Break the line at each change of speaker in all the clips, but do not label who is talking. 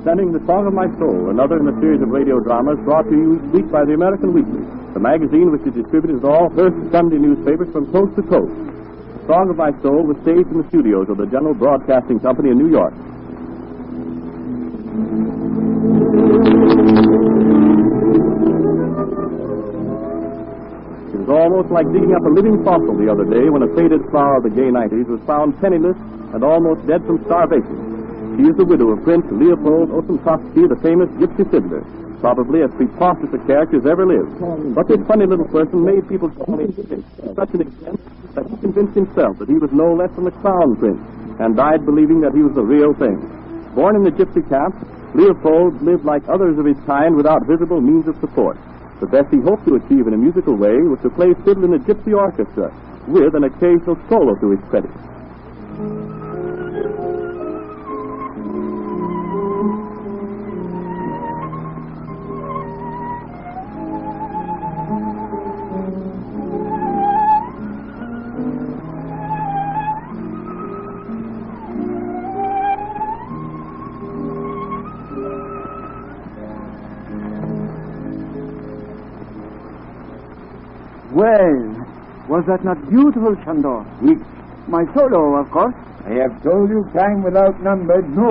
presenting The Song of My Soul, another in a series of radio dramas brought to you each week by the American Weekly, the magazine which is distributed to all Hearst Sunday newspapers from coast to coast. The Song of My Soul was staged in the studios of the General Broadcasting Company in New York. It was almost like digging up a living fossil the other day when a faded flower of the gay 90s was found penniless and almost dead from starvation. She is the widow of Prince Leopold Ossentowski, the famous gypsy fiddler, probably as preposterous a character as ever lived. But this funny little person made people to such an extent that he convinced himself that he was no less than the crown prince, and died believing that he was the real thing. Born in the gypsy camp, Leopold lived like others of his kind without visible means of support. The best he hoped to achieve in a musical way was to play fiddle in a gypsy orchestra, with an occasional solo to his credit.
Well, was that not beautiful, Chandor?
Which?
My solo, of course.
I have told you time without number, no.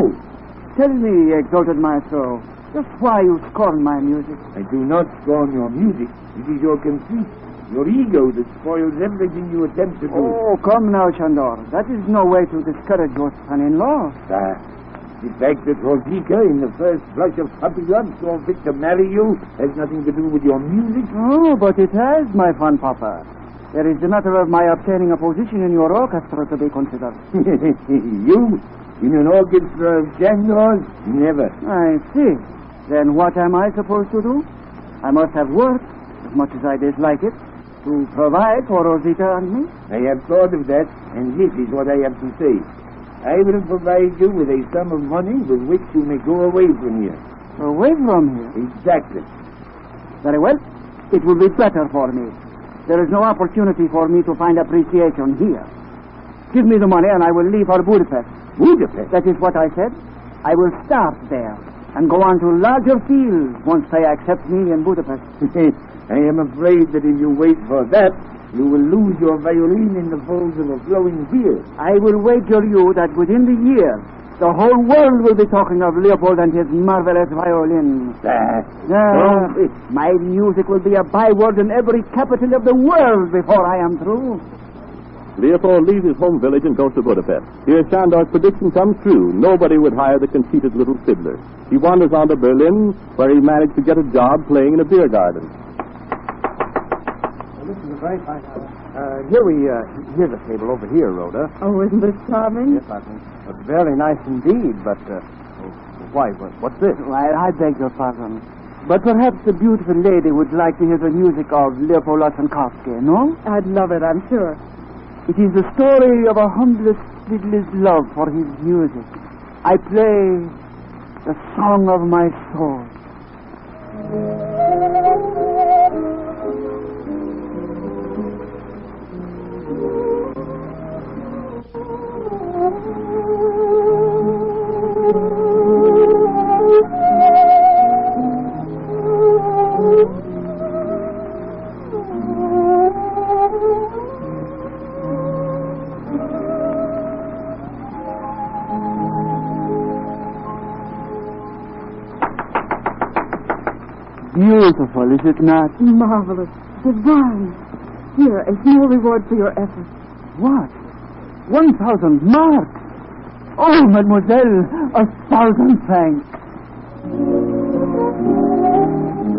Tell me, exalted maestro, just why you scorn my music.
I do not scorn your music. It is your conceit, your ego that spoils everything you attempt to do.
Oh, come now, Chandor. That is no way to discourage your son-in-law.
The fact that Rosika, in the first flush of puppy love, saw fit to marry you has nothing to do with your music.
Oh, but it has, my fun papa. There is the matter of my obtaining a position in your orchestra to be considered.
You? In an orchestra of Chandors? Never.
I see. Then what am I supposed to do? I must have work, as much as I dislike it, to provide for Rosita and me.
I have thought of that, and this is what I have to say. I will provide you with a sum of money with which you may go away from here.
Away from here?
Exactly.
Very well. It will be better for me. There is no opportunity for me to find appreciation here. Give me the money and I will leave for Budapest.
Budapest?
That is what I said. I will start there and go on to larger fields once they accept me in Budapest.
I am afraid that if you wait for that, you will lose your violin in the folds of a flowing beard.
I will wager you that within the year, the whole world will be talking of Leopold and his marvelous violin. My music will be a byword in every capital of the world before I am through.
Leopold leaves his home village and goes to Budapest. Here, Chandor's prediction comes true. Nobody would hire the conceited little fiddler. He wanders on to Berlin, where he managed to get a job playing in a beer garden.
Here's a table over here, Rhoda.
Oh, isn't this charming?
Yes, I think. Very nice indeed, but, why, what's this?
Well, I beg your pardon. But perhaps the beautiful lady would like to hear the music of Leopold Ossentowski, no?
I'd love it, I'm sure.
It is the story of a humblest fiddler's love for his music. I play the song of my soul. Beautiful, is it not?
Marvelous. Divine. Here, a small reward for your efforts.
What? 1,000 marks? Oh, mademoiselle, 1,000 francs.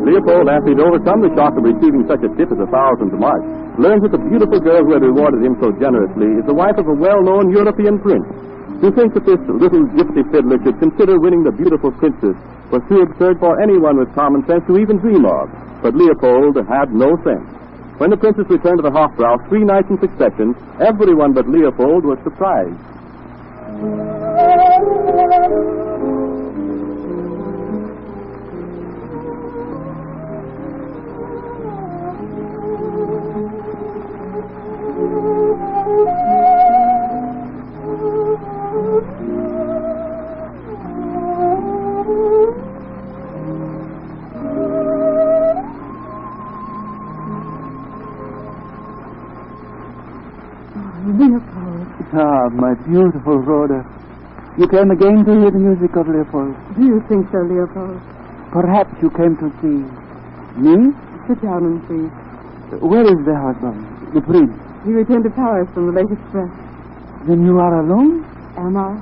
Leopold, after he'd overcome the shock of receiving such a tip as 1,000 marks, learns that the beautiful girl who had rewarded him so generously is the wife of a well-known European prince. To think that this little gypsy fiddler should consider winning the beautiful princess was too absurd for anyone with common sense to even dream of. But Leopold had no sense. When the princess returned to the Hofbrau 3 nights in succession, everyone but Leopold was surprised.
Leopold.
Ah, my beautiful Rhoda. You came again to hear the music of Leopold.
Do you think so, Leopold?
Perhaps you came to see me?
Sit down and see.
Where is the husband, the prince?
He returned to Paris from the late express.
Then you are alone?
Am I?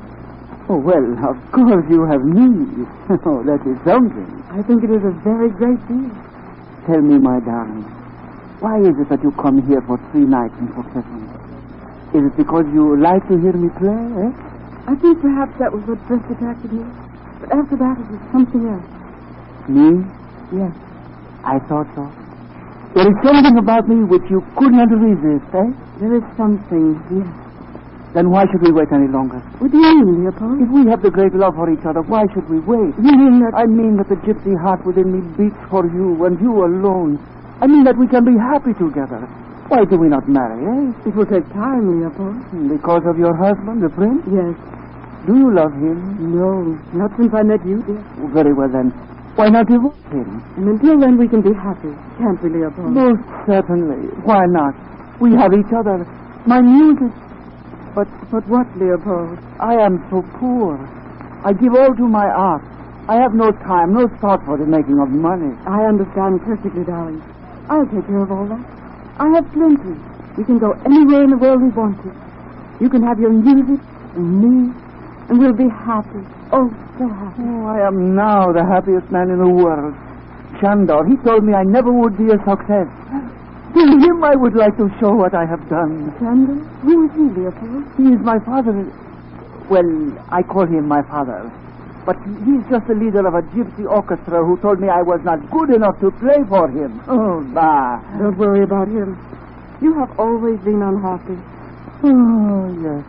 Oh, well, of course you have me. Oh, that is something.
I think it is a very great deal.
Tell me, my darling, why is it that you come here for 3 nights in succession? Is it because you like to hear me play, eh?
I think perhaps that was what first attracted me. But after that, it was something else.
Me?
Yes.
I thought so. There is something about me which you could not resist, eh?
There is something, yes.
Then why should we wait any longer?
What do you mean, Leopold?
If we have the great love for each other, why should we wait?
You mean that...
I mean that the gypsy heart within me beats for you and you alone. I mean that we can be happy together. Why do we not marry, eh?
It will take time, Leopold.
Because of your husband, the prince?
Yes.
Do you love him?
No, not since I met you, dear.
Oh, very well, then. Why not divorce him?
And until then, we can be happy, can't we, Leopold?
Most certainly. Why not? We have each other. My music.
But what, Leopold?
I am so poor. I give all to my art. I have no time, no thought for the making of money.
I understand perfectly, darling. I'll take care of all that. I have plenty. We can go anywhere in the world we want to. You can have your music and me, and we'll be happy. Oh, so happy.
Oh, I am now the happiest man in the world. Chandor, he told me I never would be a success. To him I would like to show what I have done.
Chandor? Who is he, Leopold?
He is my father. Well, I call him my father. But he's just the leader of a gypsy orchestra who told me I was not good enough to play for him. Oh, bah.
Don't worry about him. You have always been unhappy.
Oh, yes.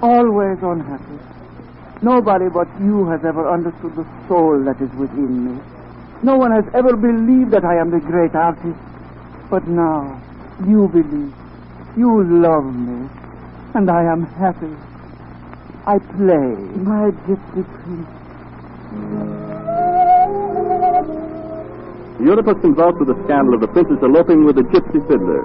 Always unhappy. Nobody but you has ever understood the soul that is within me. No one has ever believed that I am the great artist. But now, you believe. You love me. And I am happy. I play.
My gypsy prince.
Europe was convulsed with the scandal of the princess eloping with the gypsy fiddler.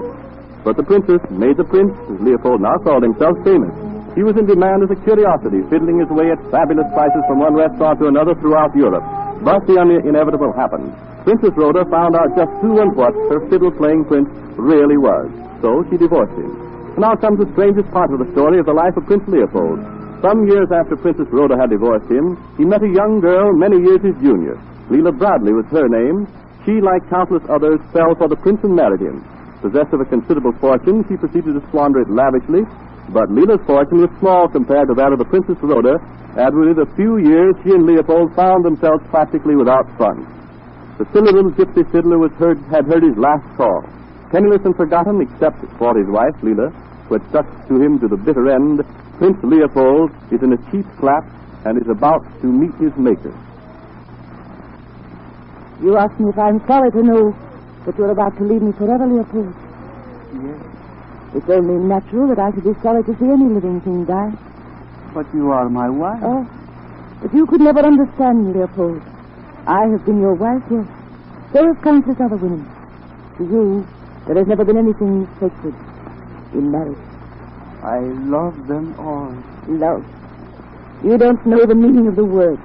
But the princess made the prince, as Leopold now called himself, famous. He was in demand as a curiosity, fiddling his way at fabulous prices from one restaurant to another throughout Europe. But the inevitable happened. Princess Rhoda found out just who and what her fiddle-playing prince really was. So she divorced him. Now comes the strangest part of the story of the life of Prince Leopold. Some years after Princess Rhoda had divorced him, he met a young girl many years his junior. Leela Bradley was her name. She, like countless others, fell for the prince and married him. Possessed of a considerable fortune, she proceeded to squander it lavishly. But Leela's fortune was small compared to that of the Princess Rhoda, and within a few years she and Leopold found themselves practically without funds. The silly little gypsy fiddler had heard his last call. Penniless and forgotten, except for his wife, Leela, who had stuck to him to the bitter end, Prince Leopold is in a cheap flat and is about to meet his maker.
You ask me if I'm sorry to know that you're about to leave me forever, Leopold.
Yes.
It's only natural that I should be sorry to see any living thing die.
But you are my wife.
Oh, but you could never understand, Leopold. I have been your wife, yes. So have countless other women. To you, there has never been anything sacred in marriage.
I love them all.
Love. You don't know the meaning of the word.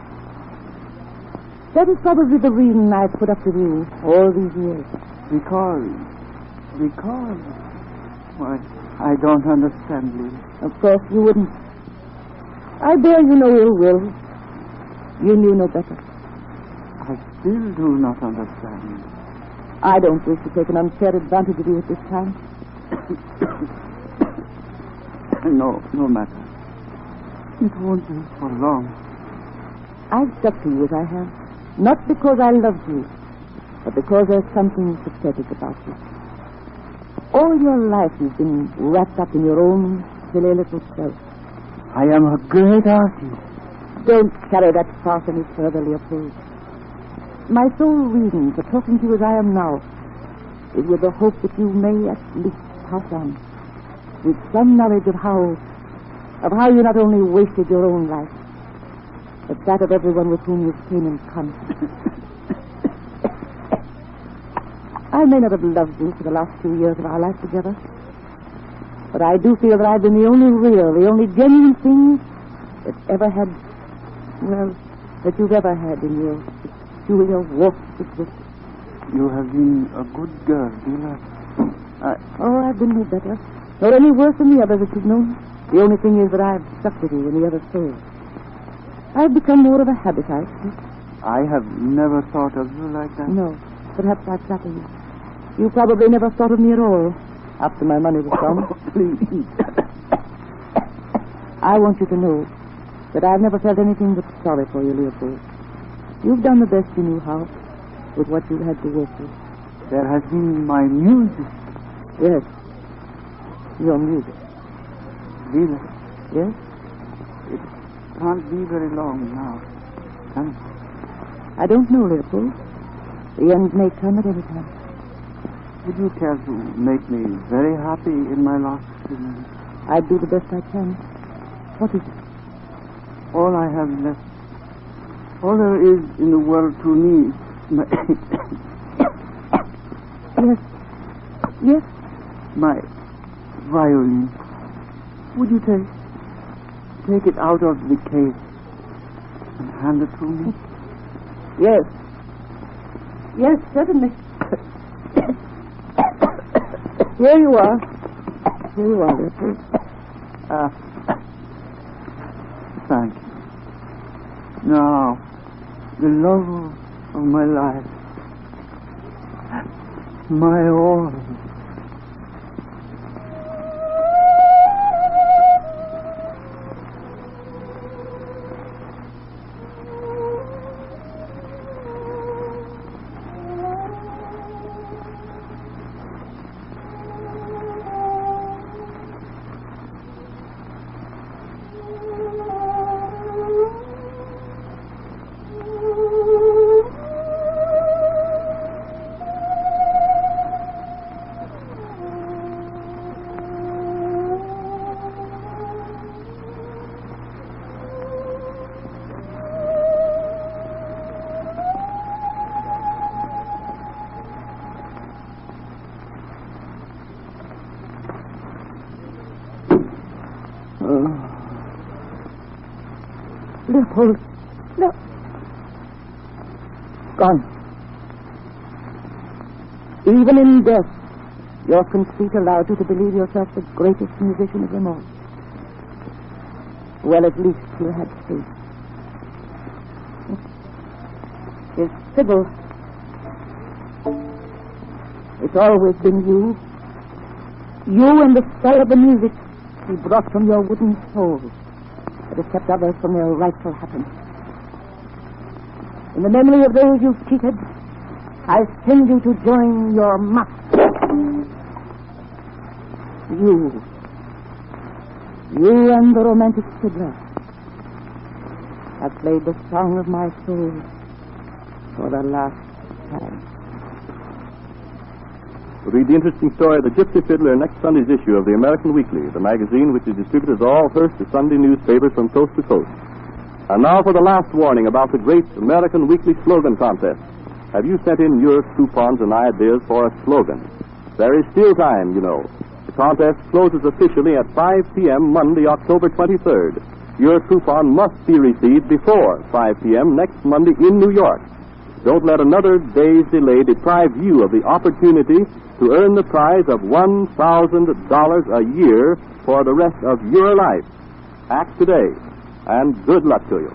That is probably the reason I've put up with you all these years.
Because... Why, I don't understand you.
Of course you wouldn't. I bear you no ill will. You knew no better.
I still do not understand.
I don't wish to take an unfair advantage of you at this time.
No matter. It won't be for long.
I've stuck to you as I have, not because I loved you, but because there's something pathetic about you. All your life you've been wrapped up in your own silly little self.
I am a great artist.
Don't carry that farce any further, Leopold. My sole reason for talking to you as I am now is with the hope that you may at least pass on with some knowledge of how you not only wasted your own life, but that of everyone with whom you came in contact. I may not have loved you for the last 2 years of our life together, But I do feel that I've been the only real, the only genuine thing that ever had, well, that you've ever had in your peculiar warped existence.
You have been a good girl, Beulah.
I've been no better. Not any worse than the others that you've known. The only thing is that I've stuck with you when the others failed. I've become more of a habit, I think.
I have never thought of you like that.
No, perhaps I flatter you. You probably never thought of me at all after my money was gone.
Please.
I want you to know that I've never felt anything but sorry for you, Leopold. You've done the best you knew how with what you had to work with.
There has been my music.
Yes, your music.
Beulah,
Yes?
it can't be very long now. Can it?
I don't know, Leopold. The end may come at any time.
Would you care to make me very happy in my last few minutes?
I'd do the best I can. What is it?
All I have left, all there is in the world to me,
Yes. Yes?
my violin. Would you take it out of the case and hand it to me?
Yes. Yes, certainly. Here you are. Here you are, Leopold.
Thank you. Now, the love of my life, my all.
Leopold. No. Gone. Even in death, your conceit allowed you to believe yourself the greatest musician of them all. Well, at least you had faith. Is Sybil. It's always been you. You and the spell of the music you brought from your wooden soul that has kept others from their rightful happiness. In the memory of those you've cheated, I send you to join your master. You and the romantic fiddler have played the song of my soul for the last time.
We'll read the interesting story of the Gypsy Fiddler in next Sunday's issue of the American Weekly, the magazine which is distributed to all Hearst Sunday newspapers from coast to coast. And now for the last warning about the great American Weekly slogan contest. Have you sent in your coupons and ideas for a slogan? There is still time, you know. The contest closes officially at 5 p.m. Monday, October 23rd. Your coupon must be received before 5 p.m. next Monday in New York. Don't let another day's delay deprive you of the opportunity to earn the prize of $1,000 a year for the rest of your life. Act today, and good luck to you.